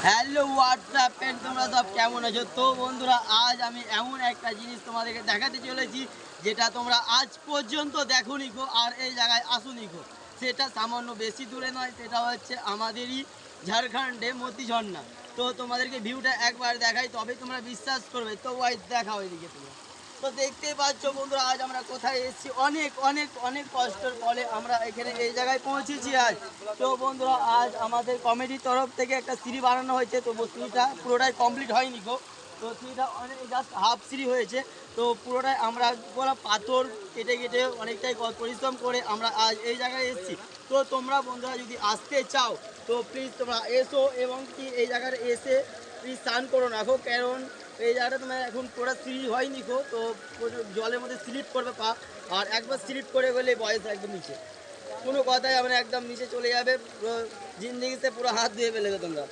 Hello WhatsApp friend, তোমরা সব কেমন আছো? তো বন্ধুরা, আজ আমি এমন একটা জিনিস তোমাদেরকে দেখাতে চলেছি যেটা তোমরা আজ পর্যন্ত দেখোনি গো, আর এই জায়গায় আসোনি গো। সেটা সামান্য বেশি দূরে নয়, সেটা হচ্ছে আমাদেরই ঝাড়খণ্ডে মতিঝর্ণা। তো তোমাদেরকে ভিউটা একবার দেখাই, তবে তোমরা বিশ্বাস করবে। তো ওয়াই দেখাও এদিকে তোমরা। তো দেখতেই পাচ্ছ বন্ধুরা, আজ আমরা কোথায় এসেছি। অনেক অনেক অনেক কষ্টের ফলে আমরা এখানে এই জায়গায় পৌঁছেছি আজ। তো বন্ধুরা, আজ আমাদের কমিটির তরফ থেকে একটা সিঁড়ি বানানো হয়েছে। তো সিঁড়িটা পুরোটাই কমপ্লিট হয়নি গো। তো সিঁড়িটা অনেক জাস্ট হাফ সিঁড়ি হয়েছে। তো পুরোটাই আমরা পুরো পাথর কেটে কেটে অনেকটাই পরিশ্রম করে আমরা আজ এই জায়গায় এসেছি। তো তোমরা বন্ধুরা যদি আসতে চাও তো প্লিজ তোমরা এসো, এবং কি এই জায়গায় এসে প্লিজ স্নান করো রাখো, কারণ এই জায়গাটা তোমার এখন পুরো সিঁড়ি হয়নি গো। তো জলের মধ্যে স্লিপ করবে পা, আর একবার স্লিপ করে গেলে বয়স একদম নিচে, কোনো কথাই আমরা একদম নিচে চলে যাবে, পুরো জিন্দিগিতে পুরো হাত ধুয়ে ফেলেবে তোমরা।